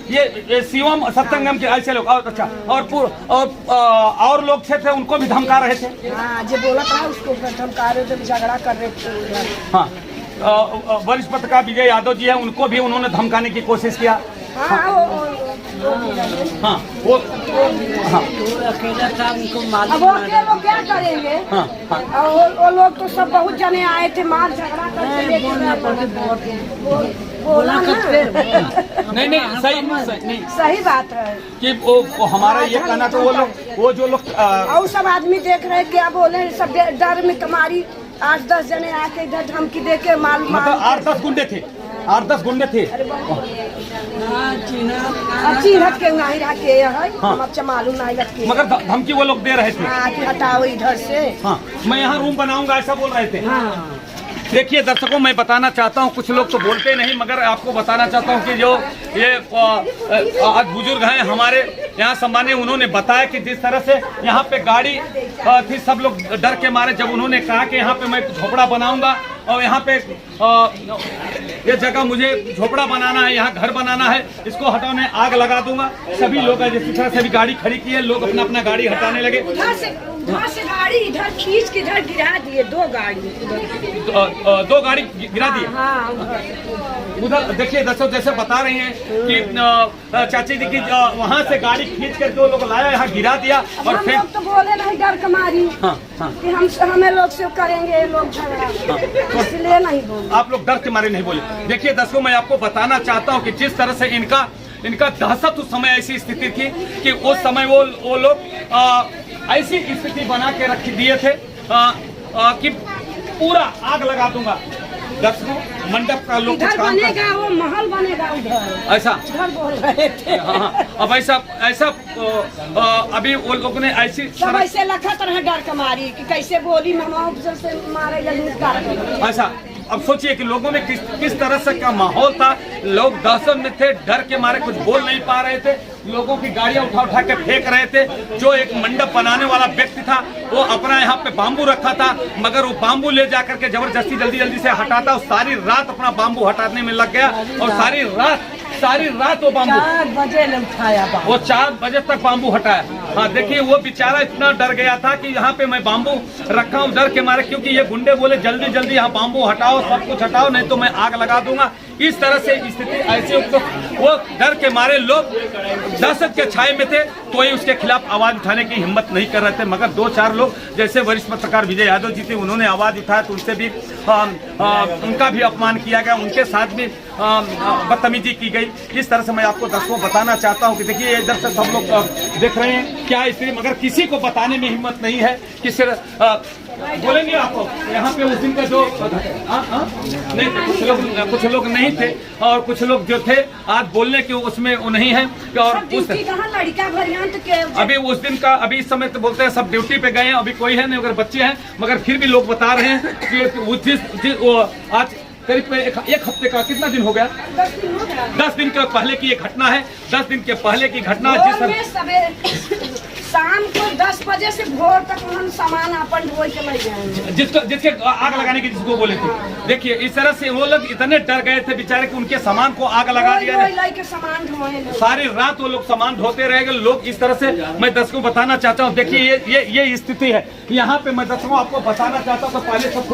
ये शिवम सत्यम के ऐसे लोग अच्छा और लोग थे उनको भी धमका रहे थे। हाँ, जो बोला था उसको धमका रहे थे, झगड़ा कर रहे थे। हाँ, वरिष्ठ पत्रकार विजय यादव जी है, उनको भी उन्होंने धमकाने की कोशिश किया। वो अकेला था, उनको अब वो क्या करेंगे? वो लोग तो सब बहुत जने आए थे, मार झगड़ा करके बोला ना। नहीं सही बात है कि वो हमारा ये कहना था, वो जो लोग और सब आदमी देख रहे क्या बोले, सब डर में तुम्हारी 8-10 जने आके इधर धमकी दे के माल मतलब 8-10 गुंडे थे, 8-10 गुंडे थे। चिन्हत के नहीं रखे है, हम अच्छा मालूम नहीं रखे, मगर धमकी वो लोग दे रहे थे। हाँ, कि हटाओ इधर से। हाँ, मैं यहाँ रूम बनाऊंगा ऐसा बोल रहे थे। हाँ। देखिए दर्शकों, मैं बताना चाहता हूँ, कुछ लोग तो बोलते नहीं, मगर आपको बताना चाहता हूँ कि जो ये आज बुजुर्ग हैं हमारे यहाँ सम्मानीय, उन्होंने बताया कि जिस तरह से यहाँ पे गाड़ी थी, सब लोग डर के मारे जब उन्होंने कहा कि यहाँ पे मैं झोपड़ा बनाऊंगा और यहाँ पे ये जगह मुझे झोपड़ा बनाना है, यहाँ घर बनाना है, इसको हटाने आग लगा दूंगा। सभी लोग जिस तरह से भी गाड़ी खड़ी की है, लोग अपना गाड़ी हटाने लगे। उधर से गाड़ी इधर खींच के इधर गिरा दिए, 2 गाड़ी गिरा दिए। हाँ, उधर देखिए दर्शक, जैसे बता रही हैं कि चाची जी की वहाँ से गाड़ी खींच करके वो लोग लाया, यहाँ गिरा दिया और फिर तो बोले नहीं डर कमारी कि हमें लोग से करेंगे लोग झगड़ा, इसलिए नहीं बोले। आप लोग डर के मारे नहीं बोले। देखिए दर्शकों, मैं आपको बताना चाहता हूँ कि जिस तरह से इनका दहशत उस समय ऐसी स्थिति थी कि उस समय वो लोग ऐसी स्थिति बना के रख दिए थे कि पूरा आग लगा दूंगा। दर्शकों, मंडप का लोग इधर बनेगा, वो महल बनेगा उधर, ऐसा इधर बोल रहे थे। हाँ, अब ऐसा अभी वो लोगों ने ऐसी सब ऐसे लखत रहे डर कमारी कि कैसे बोली मामा से मारे ऐसा। अब सोचिए कि लोगों में किस तरह से का माहौल था, लोग दहशत में थे, डर के मारे कुछ बोल नहीं पा रहे थे, लोगों की गाड़ियां उठा के फेंक रहे थे। जो एक मंडप बनाने वाला व्यक्ति था वो अपना यहाँ पे बांबू रखा था, मगर वो बांबू ले जाकर के जबरदस्ती जल्दी से हटाता, और सारी रात अपना बांबू हटाने में लग गया और सारी रात वो बांबू 4 बजे उठाया, वो 4 बजे तक बांबू हटाया। हाँ, देखिए वो बेचारा इतना डर गया था कि यहाँ पे मैं बांबू रखा हूँ डर के मारे, क्योंकि ये गुंडे बोले जल्दी यहाँ बांबू हटाओ, सब कुछ हटाओ, नहीं तो मैं आग लगा दूंगा। इस तरह से स्थिति ऐसे तो वो डर के मारे लोग दहशत के छाए में थे, तो ही उसके खिलाफ आवाज उठाने की हिम्मत नहीं कर रहे थे। मगर 2-4 लोग जैसे वरिष्ठ पत्रकार विजय यादव जी थे, उन्होंने आवाज उठाया तो उनसे भी उनका भी अपमान किया गया, उनके साथ भी बदतमीजी की गई। इस तरह से मैं आपको दर्शकों बताना चाहता हूँ कि देखिए इधर से सब लोग देख रहे हैं क्या स्थिति, मगर किसी को बताने में हिम्मत नहीं है कि सिर्फ बोलेंगे आपको यहाँ पे उस दिन का जो नहीं, कुछ लोग नहीं थे और कुछ लोग जो थे आज बोलने के उसमें वो नहीं है। और उस अभी उस दिन का अभी इस समय तो बोलते हैं सब ड्यूटी पे गए हैं, अभी कोई है नहीं, अगर बच्चे हैं, मगर फिर भी लोग बता रहे हैं कि वो आज करीब एक हफ्ते का कितना दिन हो गया, 10 दिन के पहले की ये घटना है। 10 दिन के पहले की घटना शाम को 10 बजे से भोर तक हम सामान अपन ढोई के ले जाएंगे, जिसके आग लगाने की जिसको बोले थे। देखिए इस तरह से वो लोग इतने डर गए थे बेचारे कि उनके सामान को आग लगा दिया, सारी रात वो लोग सामान ढोते रह गए लोग। इस तरह से मैं दर्शकों को बताना चाहता हूँ, देखिए ये स्थिति है यहाँ पे। मैं दर्शकों आपको बताना चाहता हूँ, पहले सब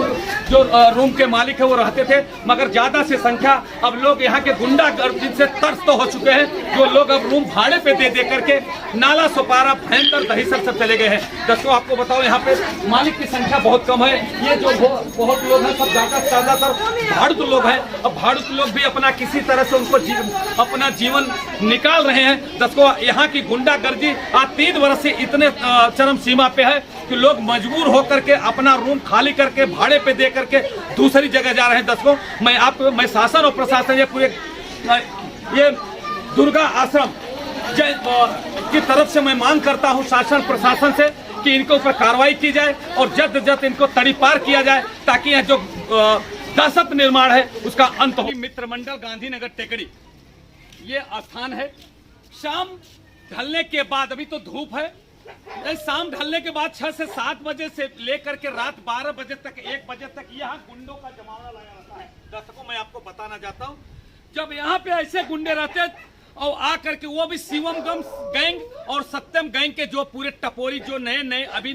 जो रूम के मालिक है वो रहते थे, मगर ज्यादा से संख्या अब लोग यहाँ के गुंडागर्दी से त्रस्त हो चुके हैं, जो लोग अब रूम भाड़े पे दे करके नाला सोपारा दहीसर सब चले गए हैं। दर्शकों आपको बताओ यहाँ पे मालिक की संख्या बहुत कम है, ये जो बहुत लोग हैं सब ज्यादातर भाड़ुत लोग हैं। अब भाड़ुत लोग भी अपना किसी तरह से उनको अपना जीवन निकाल रहे हैं। दर्शकों यहाँ की गुंडागर्दी आज 3 वर्ष से इतने चरम सीमा पे है कि लोग मजबूर होकर के अपना रूम खाली करके भाड़े पे दे करके दूसरी जगह जा रहे हैं। दर्शकों मैं शासन और प्रशासन ये दुर्गा आश्रम की तरफ से मैं मांग करता हूं शासन प्रशासन से कि इनके ऊपर कार्रवाई की जाए और जल्द से जल्द इनको तड़ीपार किया जाए, ताकि यह जो दहशत निर्माण है उसका अंत हो। मित्र मंडल गांधीनगर टेकड़ी ये स्थान है। शाम ढलने के बाद, अभी तो धूप है, शाम ढलने के बाद 6 से 7 बजे से लेकर के रात 12 बजे तक 1 बजे तक यहाँ गुंडों का जमावड़ा लगा रहता है। दर्शकों मैं आपको बताना चाहता हूँ, जब यहाँ पे ऐसे गुंडे रहते और आकर के वो भी शिवम गैंग और सत्यम गैंग के जो पूरे टपोरी जो नए अभी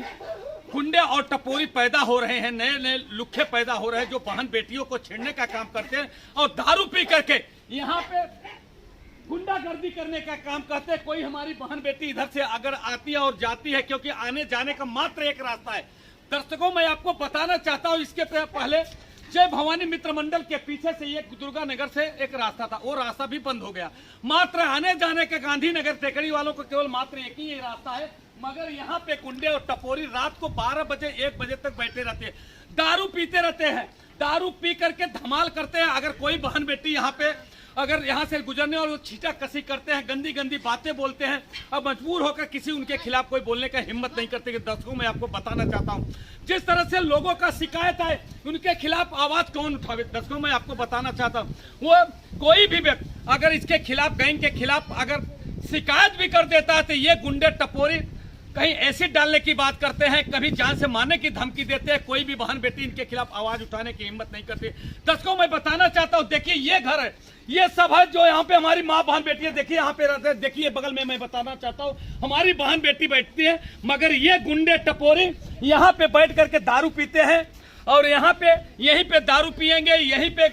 गुंडे और टपोरी पैदा हो रहे हैं, नए लुखे पैदा हो रहे हैं, जो बहन बेटियों को छेड़ने का काम करते हैं और दारू पी करके यहाँ पे गुंडागर्दी करने का काम करते हैं। कोई हमारी बहन बेटी इधर से अगर आती है और जाती है, क्योंकि आने जाने का मात्र एक रास्ता है। दर्शकों मैं आपको बताना चाहता हूँ, इसके पहले जय भवानी मित्र मंडल के पीछे से ये दुर्गा नगर से एक रास्ता था, वो रास्ता भी बंद हो गया। मात्र आने जाने के गांधीनगर टेकड़ी वालों को केवल मात्र एक ही रास्ता है, मगर यहाँ पे गुंडे और टपोरी रात को 12 बजे 1 बजे तक बैठे रहते हैं, दारू पीते रहते हैं, दारू पी करके धमाल करते हैं। अगर कोई बहन बेटी यहाँ पे अगर यहाँ से गुजरने और छीटा कसी करते हैं, गंदी गंदी बातें बोलते हैं, अब मजबूर होकर किसी उनके खिलाफ कोई बोलने का हिम्मत नहीं करते। कि दर्शकों मैं आपको बताना चाहता हूँ, जिस तरह से लोगों का शिकायत है उनके खिलाफ आवाज कौन उठावे। दर्शकों मैं आपको बताना चाहता हूँ, वो कोई भी व्यक्ति अगर इसके खिलाफ गैंग के खिलाफ अगर शिकायत भी कर देता है तो ये गुंडे टपोरी कहीं एसिड डालने की बात करते हैं, कभी जान से मारने की धमकी देते हैं। कोई भी बहन बेटी इनके खिलाफ आवाज उठाने की हिम्मत नहीं करती। दर्शकों मैं बताना चाहता हूं, देखिए ये घर है, ये सब है जो यहाँ पे हमारी माँ बहन बेटी है, देखिए यहाँ पे रहते हैं। देखिए बगल में मैं बताना चाहता हूँ हमारी बहन बेटी बैठती है, मगर ये गुंडे टपोरी यहाँ पे बैठ करके दारू पीते हैं और यहाँ पे यहीं पे दारू पियेंगे, यहीं पे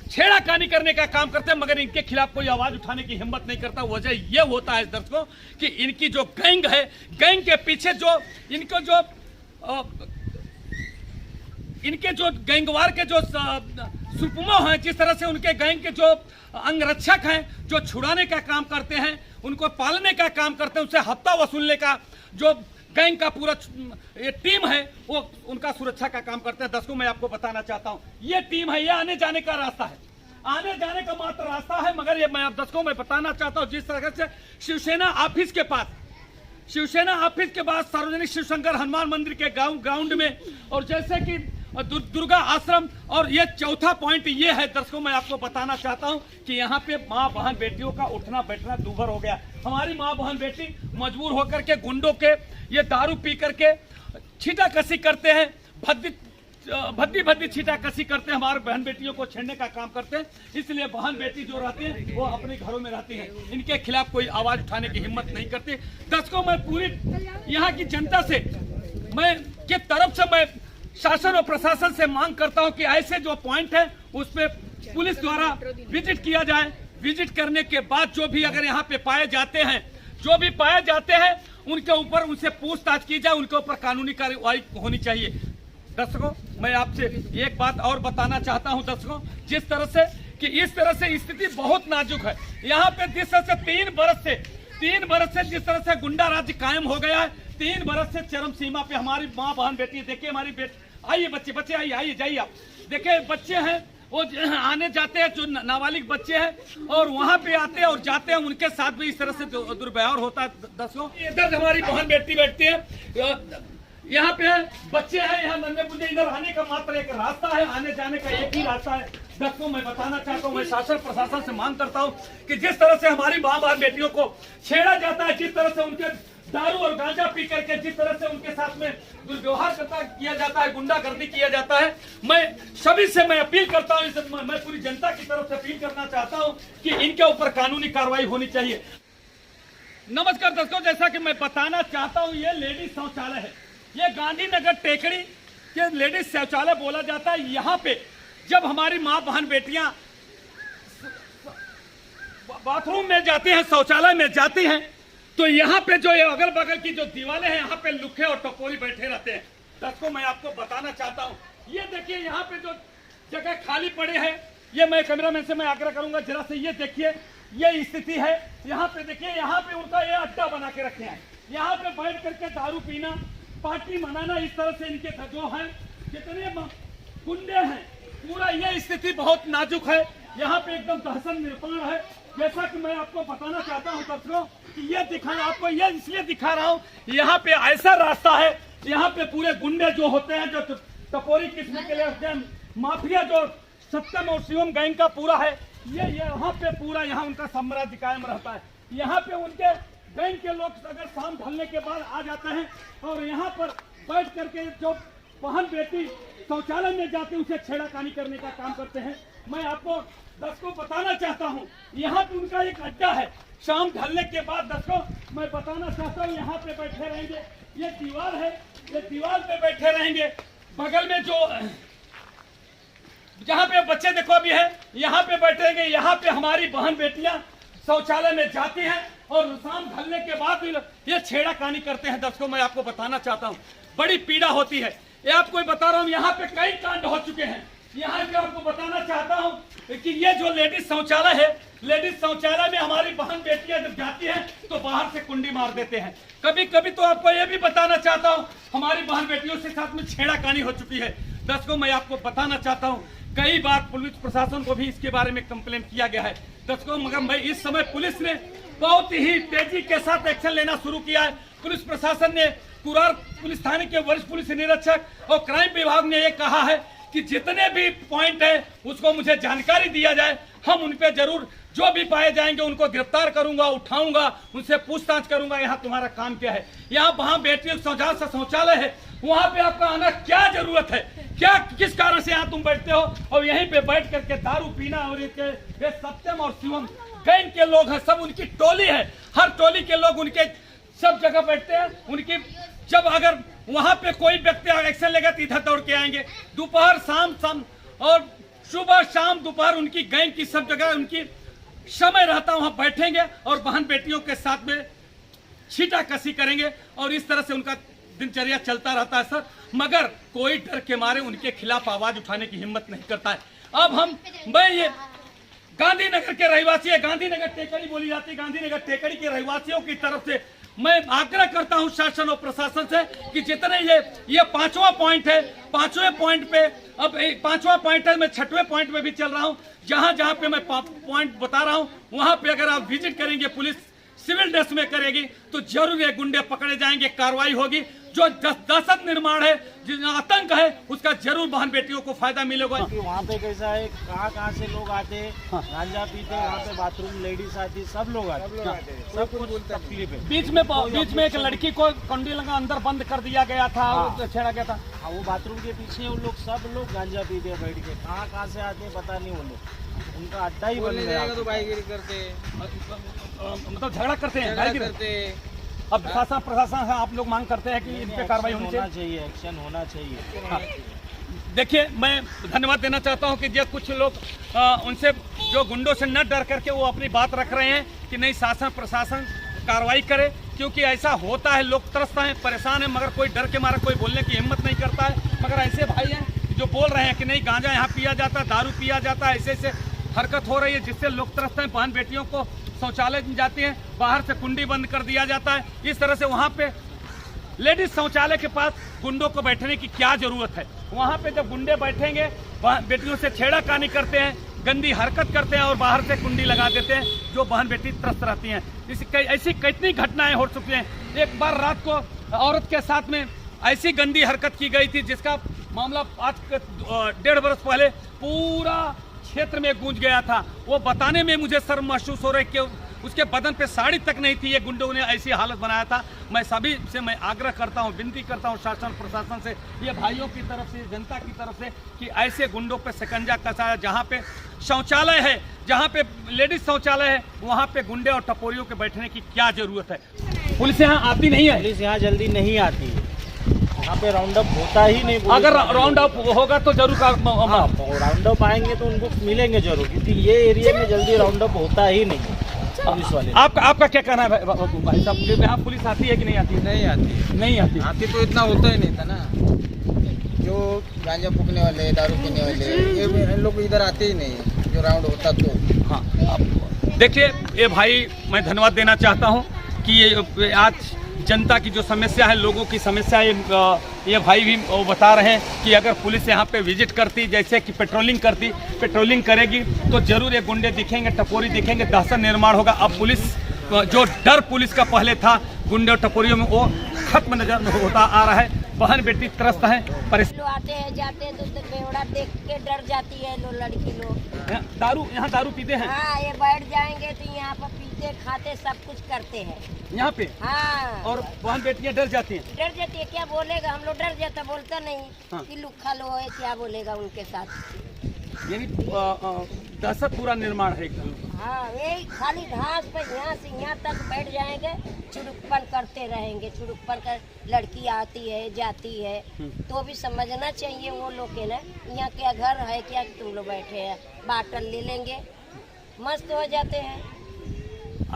छेड़ाखानी करने का काम करते हैं, मगर इनके खिलाफ कोई आवाज उठाने की हिम्मत नहीं करता। वजह ये होता है दर्शकों कि इनकी जो गैंग है, गैंग के पीछे जो इनके जो गैंगवार के जो सुपमो हैं, जिस तरह से उनके गैंग के जो अंगरक्षक हैं, जो छुड़ाने का काम करते हैं, उनको पालने का काम करते हैं, उनसे हफ्ता वसूलने का जो गैंग का पूरा ये टीम है वो उनका सुरक्षा का काम करते हैं। दर्शकों मैं आपको बताना चाहता हूँ, ये टीम है, ये आने जाने का रास्ता है, आने जाने का मात्र रास्ता है। मगर ये मैं आप दर्शकों में बताना चाहता हूँ, जिस तरह से शिवसेना ऑफिस के पास सार्वजनिक शिव शंकर हनुमान मंदिर के ग्राउंड में, और जैसे कि दुर्गा आश्रम, और ये चौथा पॉइंट ये है दर्शकों मैं आपको बताना चाहता हूं कि यहाँ पे माँ बहन बेटियों का उठना बैठना दूभर हो गया। हमारी माँ बहन बेटी मजबूर होकर के गुंडों के ये दारू पी करके छीटा कसी करते हैं, भद्दी छीटा कसी करते हैं, हमारे बहन बेटियों को छेड़ने का काम करते हैं। इसलिए बहन बेटी जो रहती है वो अपने घरों में रहती है, इनके खिलाफ कोई आवाज उठाने की हिम्मत नहीं करती। दर्शकों मैं पूरी यहाँ की जनता से मैं शासन और प्रशासन से मांग करता हूं कि ऐसे जो पॉइंट है उस पे पुलिस द्वारा विजिट किया जाए। विजिट करने के बाद जो भी अगर यहाँ पे पाए जाते हैं उनके ऊपर उनसे पूछताछ की जाए, उनके ऊपर कानूनी कार्रवाई होनी चाहिए। दर्शकों, मैं आपसे एक बात और बताना चाहता हूं दर्शकों, जिस तरह से कि इस तरह से स्थिति बहुत नाजुक है यहाँ पे। जिस तरह से 3 बरस से जिस तरह से गुंडा राज्य कायम हो गया है, 3 बरस से चरम सीमा पे हमारी माँ बहन बेटी, देखिए हमारी बेटी, आइए बच्चे आइए जाइए आप, देखिए बच्चे हैं वो आने जाते हैं, जो नाबालिग बच्चे हैं और वहाँ पे आते हैं और जाते हैं, उनके साथ भी इस तरह से दुर्व्यवहार होता है। दर्शकों, इधर हमारी बहन बेटी बैठती है, यहाँ पे बच्चे हैं, यहाँ नन्हे मुझे इधर आने का मात्र एक रास्ता है, आने जाने का एक ही रास्ता है। दर्शकों, मैं बताना चाहता हूँ, मैं शासन प्रशासन से मांग करता हूँ कि जिस तरह से हमारी माँ बहन बेटियों को छेड़ा जाता है, जिस तरह से उनके दारू और गांजा पी करके जिस तरह से उनके साथ में दुर्व्यवहार किया जाता है, गुंडागर्दी किया जाता है, मैं सभी से मैं अपील करता हूँ, मैं पूरी जनता की तरफ से अपील करना चाहता हूँ कि इनके ऊपर कानूनी कार्रवाई होनी चाहिए। नमस्कार दर्शकों, जैसा कि मैं बताना चाहता हूँ, ये लेडीज शौचालय है, ये गांधीनगर टेकड़ी के लेडीज शौचालय बोला जाता है। यहाँ पे जब हमारी माँ बहन बेटियां बाथरूम में जाती हैं, शौचालय में जाती हैं, तो यहाँ पे जो ये अगल बगल की जो दीवारें हैं, यहाँ पे लुखे और टपोरी बैठे रहते हैं। दर्शकों, मैं आपको बताना चाहता हूँ, ये देखिए यहाँ पे जो जगह खाली पड़े हैं, ये मैं कैमरामैन से मैं आग्रह करूंगा जरा से ये देखिए, ये स्थिति है। यहाँ पे देखिए, यहाँ पे उनका ये अड्डा बना के रखे हैं, यहाँ पे बैठ करके दारू पीना, पार्टी मनाना, इस तरह से इनके जो हैं जितने गुंडे हैं, पूरा ये स्थिति बहुत नाजुक है। यहाँ पे एकदम दहशत निर्माण है। जैसा कि मैं आपको बताना चाहता हूँ दर्शकों कि ये दिखाना आपको, ये इसलिए दिखा रहा हूँ, यहाँ पे ऐसा रास्ता है, यहाँ पे पूरे गुंडे जो होते हैं, जो टपोरी किस्म के लिए माफिया जो सत्यम और शिवम गैंग का पूरा है, ये यहाँ पे पूरा यहाँ उनका साम्राज्य कायम रहता है। यहाँ पे उनके गैंग के लोग अगर शाम ढलने के बाद आ जाते हैं और यहाँ पर बैठ करके जो बहन बेटी शौचालय में जाती उसे छेड़खानी करने का काम करते हैं। मैं आपको दर्शकों बताना चाहता हूँ, यहाँ पे उनका एक अड्डा है, शाम ढलने के बाद दर्शकों मैं बताना चाहता हूँ, यहाँ पे बैठे रहेंगे, ये दीवार है, ये दीवार पे बैठे रहेंगे। बगल में जो जहाँ पे बच्चे देखो अभी है, यहाँ पे बैठेंगे, यहाँ पे हमारी बहन बेटियां शौचालय में जाती हैं और शाम ढलने के बाद ये छेड़खानी करते हैं। दर्शकों, मैं आपको बताना चाहता हूँ, बड़ी पीड़ा होती है। ये आपको बता रहा हूँ, यहाँ पे कई कांड हो चुके हैं। यहाँ पे आपको बताना चाहता हूँ कि ये जो लेडीज शौचालय है, लेडीज शौचालय में हमारी बहन बेटियां जब जाती हैं तो बाहर से कुंडी मार देते हैं। कभी कभी तो आपको ये भी बताना चाहता हूँ, हमारी बहन बेटियों से साथ में छेड़खानी हो चुकी है। दर्शकों, मैं आपको बताना चाहता हूँ, कई बार पुलिस प्रशासन को भी इसके बारे में कंप्लेन किया गया है। दर्शकों, मगर मैं इस समय पुलिस ने बहुत ही तेजी के साथ एक्शन लेना शुरू किया है। पुलिस प्रशासन ने, कुरार पुलिस थाने के वरिष्ठ पुलिस निरीक्षक और क्राइम विभाग ने ये कहा है कि जितने भी पॉइंट है उसको मुझे जानकारी दिया जाए, हम उन पे जरूर जो भी पाए जाएंगे उनको गिरफ्तार करूंगा, उठाऊंगा, उनसे पूछताछ करूंगा। यहाँ तुम्हारा काम क्या है, यहाँ वहाँ बेटियों शौचालय है, वहाँ पे आपका आना क्या जरूरत है, क्या किस कारण से यहाँ तुम बैठते हो और यहीं पे बैठ करके दारू पीना। और ये सत्यम और शिवम गैंग के लोग हैं, सब उनकी टोली है, हर टोली के लोग उनके सब जगह बैठते हैं। उनकी जब अगर वहां पे कोई व्यक्ति एक्शन लेगा तो इधर दौड़ के आएंगे। दोपहर शाम और सुबह शाम दोपहर उनकी गैंग की सब जगह उनकी समय रहता, वहां बैठेंगे और बहन बेटियों के साथ में छीटाकशी करेंगे और इस तरह से उनका दिनचर्या चलता रहता है सर। मगर कोई डर के मारे उनके खिलाफ आवाज उठाने की हिम्मत नहीं करता है। अब मैं ये गांधीनगर के रहवासी है, गांधीनगर टेकड़ी बोली जाती है, गांधीनगर टेकड़ी के रहवासियों की तरफ से मैं आग्रह करता हूं शासन और प्रशासन से कि जितने ये 5वां पॉइंट है, 5वें पॉइंट पे, अब 5वां पॉइंट है, मैं 6वें पॉइंट में भी चल रहा हूं, जहां पे मैं पॉइंट बता रहा हूं वहां पे अगर आप विजिट करेंगे, पुलिस सिविल ड्रेस में करेगी तो जरूर ये गुंडे पकड़े जाएंगे, कार्रवाई होगी। जो दहशत निर्माण है, जो आतंक है, उसका जरूर बहन बेटियों को फायदा मिलेगा। वहाँ पे कैसा है, कहाँ से लोग आते हैं, गांजा पीते हैं, वहाँ पे बाथरूम लेडीज आती, सब लोग आते हैं, सब कुछ तकलीफ है। बीच में एक लड़की को कंडी लगा अंदर बंद कर दिया गया था, छेड़ा गया था। हाँ, वो बाथरूम के पीछे उन लोग सब लोग गांजा पीते हैं बैठ के, कहाँ से आते हैं पता नहीं। वो लोग उनका अड्डा ही बन गया, तो भाईगिरी करते, मतलब झगड़ा करते हैं। अब शासन प्रशासन आप लोग मांग करते हैं कि इन पे कार्रवाई होनी चाहिए, एक्शन होना चाहिए। देखिए, मैं धन्यवाद देना चाहता हूं कि जो कुछ लोग उनसे जो गुंडों से न डर करके वो अपनी बात रख रहे हैं कि नहीं शासन प्रशासन कार्रवाई करे, क्योंकि ऐसा होता है, लोग त्रस्त हैं, परेशान हैं, मगर कोई डर के मारा कोई बोलने की हिम्मत नहीं करता है। मगर ऐसे भाई हैं जो बोल रहे हैं कि नहीं गांजा यहाँ पिया जाता है, दारू पिया जाता है, ऐसे ऐसे हरकत हो रही है जिससे लोग त्रस्त हैं। बहन बेटियों को शौचालय में जाती हैं, बाहर से कुंडी बंद कर दिया जाता है। इस तरह से वहाँ पे लेडीज शौचालय के पास गुंडों को बैठने की क्या जरूरत है? वहाँ पे जब गुंडे बैठेंगे, बेटियों से छेड़ाखानी करते हैं, गंदी हरकत करते हैं और बाहर से कुंडी लगा देते हैं, जो बहन बेटी त्रस्त रहती हैं। ऐसी कितनी घटनाएं हो चुकी हैं। एक बार रात को औरत के साथ में ऐसी गंदी हरकत की गई थी जिसका मामला आज 1.5 वर्ष पहले पूरा क्षेत्र में गूंज गया था। वो बताने में मुझे शर्म महसूस हो रही कि उसके बदन पे साड़ी तक नहीं थी। ये गुंडों ने ऐसी हालत बनाया था। मैं सभी से मैं आग्रह करता हूँ, विनती करता हूँ शासन प्रशासन से, ये भाइयों की तरफ से, जनता की तरफ से, कि ऐसे गुंडों पे शिकंजा कसा। जहाँ पे शौचालय है, जहाँ पे लेडीज शौचालय है, वहाँ पे गुंडे और टपोरियों के बैठने की क्या जरूरत है? पुलिस यहाँ आती नहीं है। पुलिस यहाँ जल्दी नहीं आती है, यहाँ पे राउंड अप होता ही नहीं। अगर राउंड अप होगा तो जरूर राउंड अप आएंगे तो उनको मिलेंगे जरूर, क्योंकि ये एरिया में जल्दी राउंड अप होता ही नहीं पुलिस वाले। आपका क्या कहना है भाई साहब? यहाँ पुलिस आती है कि नहीं आती? नहीं आती, नहीं आती। आती तो इतना होता ही नहीं था ना। जो गांजा फूकने वाले, दारू पीने वाले, ये लोग इधर आते ही नहीं है, जो राउंड होता तो। हाँ, देखिए ये भाई, मैं धन्यवाद देना चाहता हूँ कि ये आज जनता की जो समस्या है, लोगों की समस्या है, ये भाई भी बता रहे हैं कि अगर पुलिस यहाँ पे विजिट करती, जैसे कि पेट्रोलिंग करेगी, तो जरूर ये गुंडे दिखेंगे, टपोरी दिखेंगे, दहशत निर्माण होगा। अब पुलिस, जो डर पुलिस का पहले था गुंडे और टपोरियों में, वो खत्म नजर होता आ रहा है। बहन बेटी त्रस्त हैं, परेशान आते हैं जाते हैं तो बेवड़ा देख के डर जाती है लड़की लोग। यहाँ दारू पीते हैं। हाँ, ये बैठ जाएंगे तो यहाँ पर पीते खाते सब कुछ करते हैं यहाँ पे। हाँ, और बहन बेटियाँ डर जाती हैं। डर जाती है, क्या बोलेगा? हम लोग डर जाता, बोलता नहीं। हाँ। कि लुखा लो है, क्या बोलेगा उनके साथ? यानी दहशत पूरा निर्माण है एकदम। हाँ, यही खाली घास पर यहाँ से यहाँ तक बैठ जाएंगे, छुड़ुकपन करते रहेंगे। छुड़ुकपन कर, लड़की आती है जाती है तो भी समझना चाहिए वो लोग के ना, यहाँ क्या घर है क्या तुम लोग बैठे हैं? बाटल ले लेंगे, मस्त हो जाते हैं।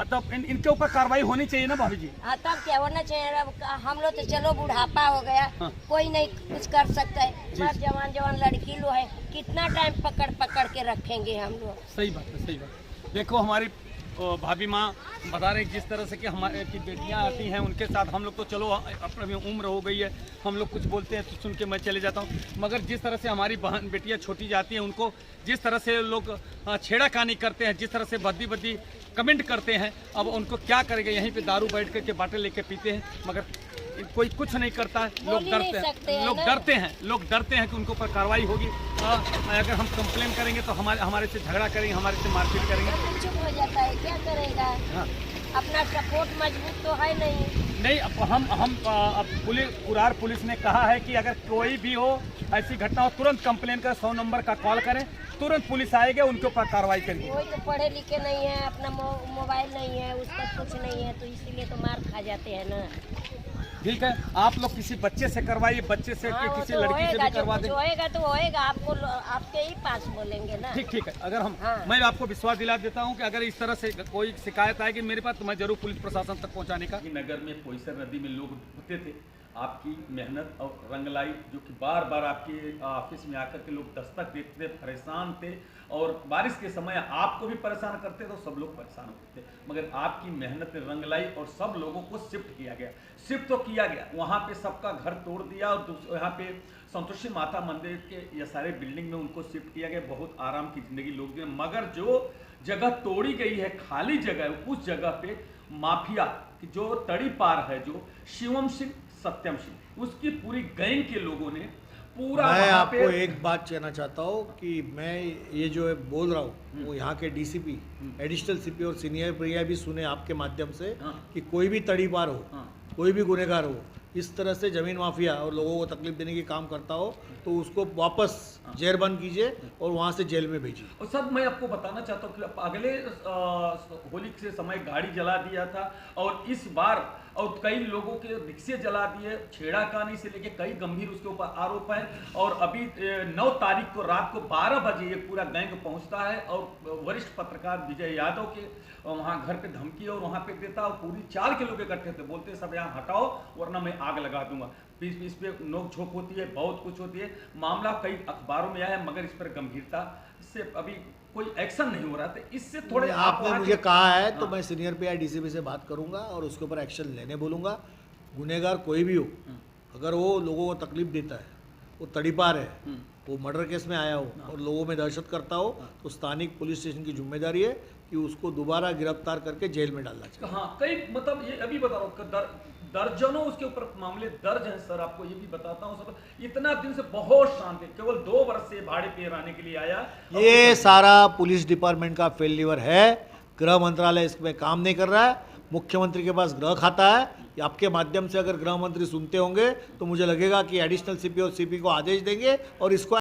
तब इनके ऊपर कार्रवाई होनी चाहिए ना भाभी जी? हाँ, तब क्या होना चाहिए? अब हम लोग तो चलो बुढ़ापा हो गया, हाँ। कोई नहीं कुछ कर सकता है। बस जवान लड़की लोग है, कितना टाइम पकड़ के रखेंगे हम लोग? सही बात है, सही बात। देखो हमारी भाभी माँ बता रहे जिस तरह से कि हमारे की बेटियाँ आती हैं, उनके साथ हम लोग तो चलो अपनी उम्र हो गई है, हम लोग कुछ बोलते हैं तो सुन के मैं चले जाता हूँ, मगर जिस तरह से हमारी बहन बेटियाँ छोटी जाती हैं, उनको जिस तरह से लोग छेड़ाखानी करते हैं, जिस तरह से बद्दी कमेंट करते हैं, अब उनको क्या करेंगे? यहीं पे दारू बैठ करके बाटे लेके पीते हैं, मगर कोई कुछ नहीं करता है। लोग डरते हैं, लोग डरते हैं कि उनको पर कार्रवाई होगी। अगर हम कंप्लेन करेंगे तो हमारे से झगड़ा करेंगे, हमारे से मारपीट करेंगे। चुप हो जाता है, क्या करेगा? हाँ। अपना सपोर्ट मजबूत तो है नहीं। अब हम पुलिस ने कहा है कि अगर कोई भी हो ऐसी घटना हो, तुरंत कंप्लेन कर, 100 नंबर का कॉल करें, तुरंत पुलिस आएगी, उनके ऊपर कार्रवाई करेगी। कोई तो पढ़े लिखे नहीं है, अपना मोबाइल नहीं है, उसका कुछ नहीं है, तो इसीलिए तो मार खा जाते हैं ना। ठीक है, आप लोग किसी बच्चे से करवाइए, बच्चे से हाँ, किसी तो लड़की से भी करवा दें। होएगा तो होएगा, आपके ही पास बोलेंगे ना। ठीक है। अगर हाँ। मैं आपको विश्वास दिला देता हूं कि अगर इस तरह से कोई शिकायत आएगी मेरे पास, तो मैं जरूर पुलिस प्रशासन तक पहुंचाने का। नगर में पोईसर नदी में लोग होते थे, आपकी मेहनत और रंगलाई, जो कि बार बार आपके ऑफिस में आकर के लोग दस्तक देते थे, परेशान थे, और बारिश के समय आपको भी परेशान करते तो सब लोग परेशान होते थे, मगर आपकी मेहनत रंगलाई और सब लोगों को शिफ्ट किया गया। शिफ्ट तो किया गया, वहाँ पे सबका घर तोड़ दिया और यहाँ पे संतोषी माता मंदिर के ये सारे बिल्डिंग में उनको शिफ्ट किया गया। बहुत आराम की जिंदगी लोग जी, मगर जो जगह तोड़ी गई है, खाली जगह है, उस जगह पे माफिया की जो तड़ी पार है, जो शिवम सिंह सत्यम सिंह, उसकी पूरी गैंग के लोगों ने पूरा। मैं आपको एक बात कहना चाहता हूँ कि मैं ये जो बोल रहा हूँ वो यहाँ के डीसीपी, एडिशनल सीपी और सीनियर प्रिया भी सुने आपके माध्यम से कि कोई भी तड़ी पार हो, कोई भी गुनहगार हो, इस तरह से ज़मीन माफिया और लोगों को तकलीफ देने की काम करता हो, तो उसको वापस जेरबंद कीजिए और वहाँ से जेल में भेजिए। और सर मैं आपको बताना चाहता हूँ कि अगले होली से समय गाड़ी जला दिया था और इस बार और कई लोगों के रिक्शे जला दिए, छेड़ाखानी से लेके कई गंभीर उसके ऊपर आरोप है। और अभी 9 तारीख को रात को 12 बजे ये पूरा गैंग पहुंचता है और वरिष्ठ पत्रकार विजय यादव के वहाँ घर पे धमकी और वहाँ पे देता और पूरी 4 के लोग इकट्ठे थे, बोलते सब यहाँ हटाओ वरना मैं आग लगा दूंगा। इस पे नोक झोंक होती है, बहुत कुछ होती है। मामला कई अखबारों में आया है मगर इस पर गंभीरता से अभी कोई एक्शन नहीं हो रहा था। इससे थोड़े आपने मुझे कहा है तो मैं सीनियर पीआई डीसीपी से बात करूंगा और उसके ऊपर एक्शन लेने बोलूंगा। गुनहगार कोई भी हो, अगर वो लोगों को तकलीफ देता है, वो तड़ीपार है, वो मर्डर केस में आया हो और लोगों में दहशत करता हो, तो स्थानिक पुलिस स्टेशन की जिम्मेदारी है कि उसको दोबारा गिरफ्तार करके जेल में डालना चाहिए। हाँ, कई मतलब ये अभी बता रहा हूँ दर्जनों उसके ऊपर मामले दर्ज हैं सर। आपको ये भी बताता हूँ सर, इतना दिन से बहुत शांति, केवल 2 वर्ष से भाड़े पे रहने के लिए आया। ये सारा पुलिस डिपार्टमेंट का फेल्यूर है। गृह मंत्रालय इसमें काम नहीं कर रहा है। मुख्यमंत्री के पास गृह खाता है। आपके माध्यम से अगर गृह मंत्री सुनते होंगे तो मुझे लगेगा कि एडिशनल सीपी और सीपी को आदेश देंगे और इसको